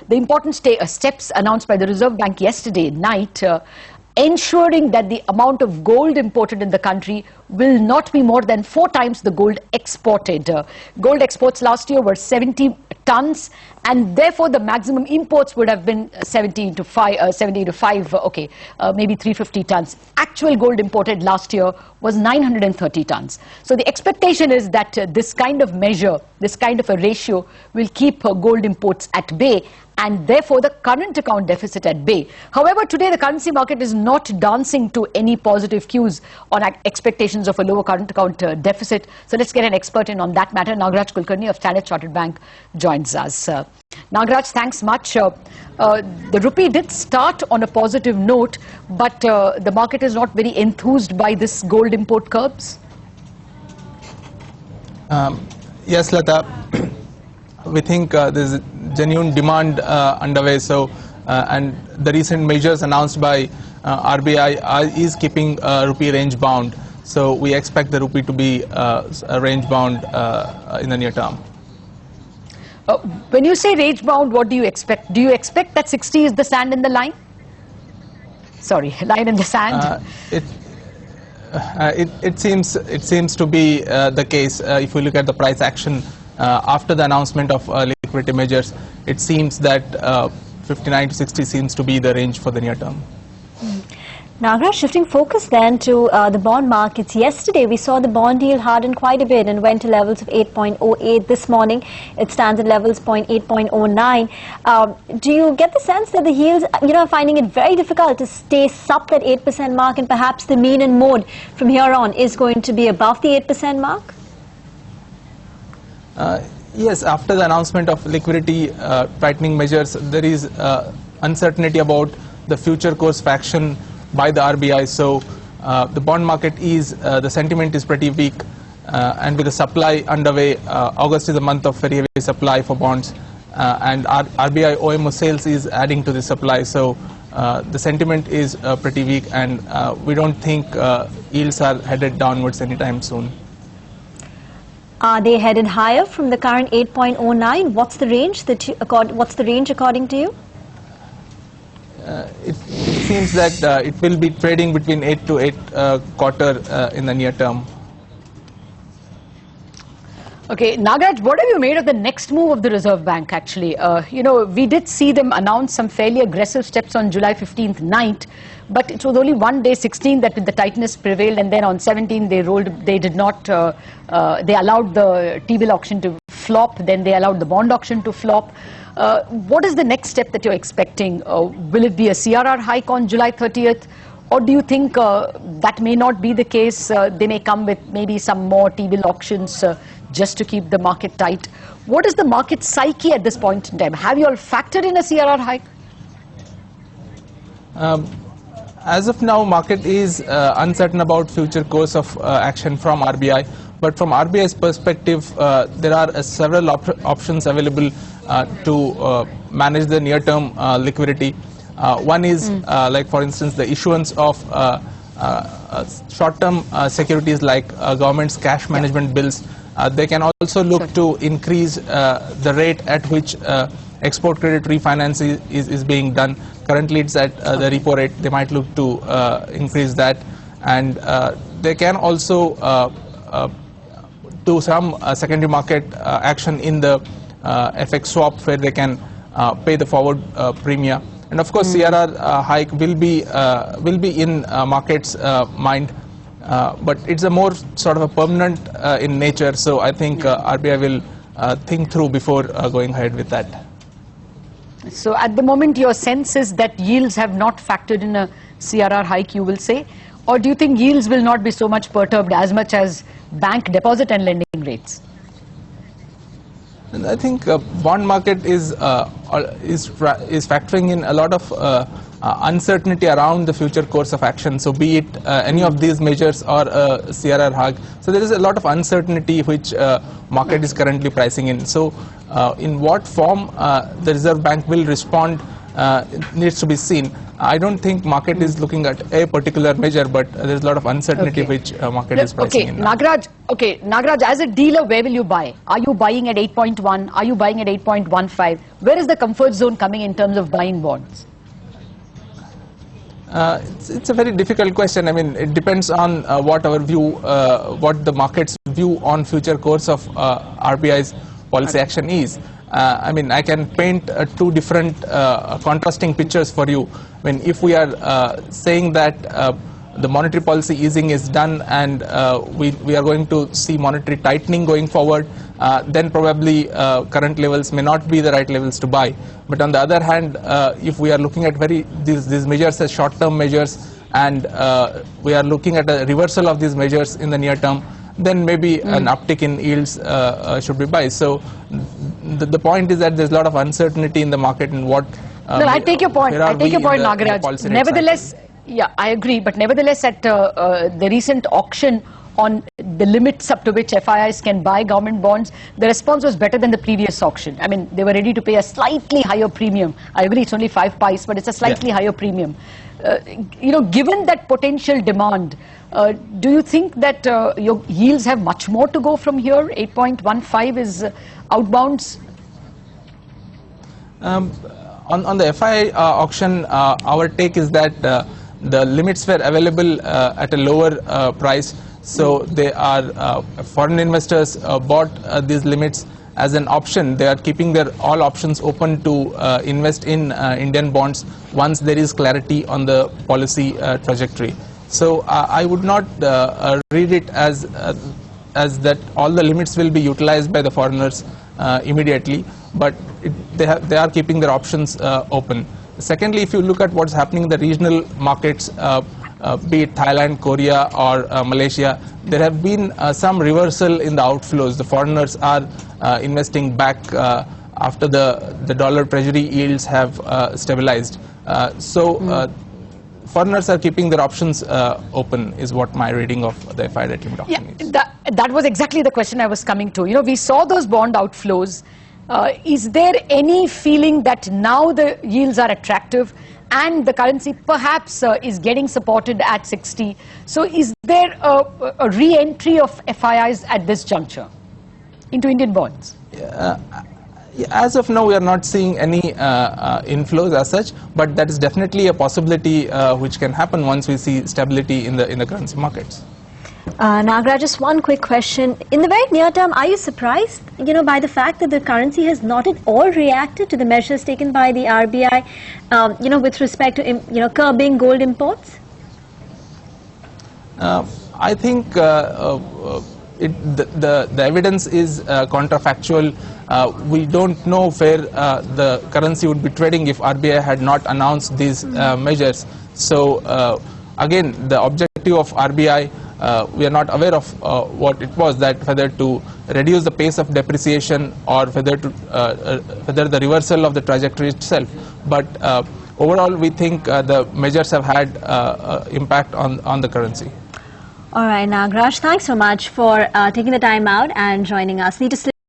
the important steps announced by the Reserve Bank yesterday night, ensuring that the amount of gold imported in the country will not be more than 4 times the gold exported. Gold exports last year were 70 tons, and therefore the maximum imports would have been 70 to 5, maybe 350 tons. Actual gold imported last year was 930 tons. So the expectation is that this kind of measure, this kind of a ratio will keep gold imports at bay, and therefore the current account deficit at bay. However, today the currency market is not dancing to any positive cues on expectations of a lower current account deficit. So let's get an expert in on that matter. Nagaraj Kulkarni of Standard Chartered Bank joins us. Nagaraj, thanks much. The rupee did start on a positive note, but the market is not very enthused by this gold import curbs. Yes, Lata. We think there's genuine demand underway. So, and the recent measures announced by RBI is keeping rupee range bound. So we expect the rupee to be range bound in the near term. When you say range bound, what do you expect? Do you expect that 60 is the sand in the line? Sorry, line in the sand. It seems to be the case. If we look at the price action after the announcement of liquidity measures, it seems that 59 to 60 seems to be the range for the near term. Nagaraj, shifting focus then to the bond markets. Yesterday, we saw the bond yield harden quite a bit and went to levels of 8.08. This morning, it stands at levels 8.09. Do you get the sense that the yields, are finding it very difficult to stay sub that 8% mark, and perhaps the mean and mode from here on is going to be above the 8% mark? Yes, after the announcement of liquidity tightening measures, there is uncertainty about the future course of action by the RBI. So the bond market the sentiment is pretty weak, and with the supply underway, August is a month of very heavy supply for bonds, and RBI OMO sales is adding to the supply. So the sentiment is pretty weak, and we don't think yields are headed downwards anytime soon. Are they headed higher from the current 8.09? What's the range according to you? It seems that it will be trading between 8 to 8.25 in the near term. Okay, Nagaraj, what have you made of the next move of the Reserve Bank actually? We did see them announce some fairly aggressive steps on July 15th night, but it was only one day, 16th, that the tightness prevailed, and then on 17th they allowed the T-bill auction to flop, then they allowed the bond auction to flop. What is the next step that you're expecting? Will it be a CRR hike on July 30th? Or do you think that may not be the case? They may come with maybe some more T-bill auctions just to keep the market tight. What is the market psyche at this point in time? Have you all factored in a CRR hike? As of now, market is uncertain about future course of action from RBI. But from RBI's perspective, there are several options available to manage the near-term liquidity. One is, like for instance, the issuance of short-term securities like government's cash management bills. They can also look to increase the rate at which export credit refinance is being done. Currently, it's at the repo rate. They might look to increase that, and they can also do some secondary market action in the FX swap, where they can pay the forward premium. And of course, CRR hike will be in markets' mind, but it's a more sort of a permanent in nature. So I think RBI will think through before going ahead with that. So at the moment, your sense is that yields have not factored in a CRR hike, you will say? Or do you think yields will not be so much perturbed as much as bank deposit and lending rates? And I think bond market is factoring in a lot of uncertainty around the future course of action. So be it any of these measures or CRR hike. So there is a lot of uncertainty which market is currently pricing in. So in what form the Reserve Bank will respond it needs to be seen. I don't think market is looking at a particular measure, but there's a lot of uncertainty which market is pricing in. Nagaraj, as a dealer, where will you buy? Are you buying at 8.1? Are you buying at 8.15? Where is the comfort zone coming in terms of buying bonds? It's a very difficult question. I mean, it depends on what our view, what the market's view on future course of RBI's policy action is. I mean, I can paint two different contrasting pictures for you. I mean, if we are saying that the monetary policy easing is done and we are going to see monetary tightening going forward, then probably current levels may not be the right levels to buy. But on the other hand, if we are looking at these measures as short-term measures and we are looking at a reversal of these measures in the near term, then maybe an uptick in yields should be buy. So the point is that there's a lot of uncertainty in the market and what... no, I take your point. I take your point, Nagaraj. Nevertheless, yeah, I agree. But nevertheless, at the recent auction on the limits up to which FIIs can buy government bonds, the response was better than the previous auction. I mean, they were ready to pay a slightly higher premium. I agree, it's only 5 pies, but it's a slightly higher premium. You know, given that potential demand, do you think that your yields have much more to go from here? 8.15 is outbounds? On the FII auction, our take is that the limits were available at a lower price. So they are foreign investors bought these limits as an option. They are keeping their all options open to invest in Indian bonds once there is clarity on the policy trajectory. So I would not read it as that all the limits will be utilized by the foreigners immediately, but they are keeping their options open. Secondly, if you look at what's happening in the regional markets, be it Thailand, Korea or Malaysia, there have been some reversal in the outflows. The foreigners are investing back after the dollar treasury yields have stabilized. Foreigners are keeping their options open is what my reading of the FII limit auction is. That was exactly the question I was coming to. You know, we saw those bond outflows. Is there any feeling that now the yields are attractive and the currency perhaps is getting supported at 60? So is there a re-entry of FIIs at this juncture into Indian bonds? As of now, we are not seeing any inflows as such, but that is definitely a possibility which can happen once we see stability in the currency markets. Nagaraj, just one quick question. In the very near term, are you surprised, by the fact that the currency has not at all reacted to the measures taken by the RBI, with respect to, curbing gold imports? I think the evidence is counterfactual. We don't know where the currency would be trading if RBI had not announced these measures. So again, the objective of RBI, we are not aware of what it was, that whether to reduce the pace of depreciation or whether the reversal of the trajectory itself. But overall, we think the measures have had impact on the currency. All right, Nagaraj, thanks so much for taking the time out and joining us. Need to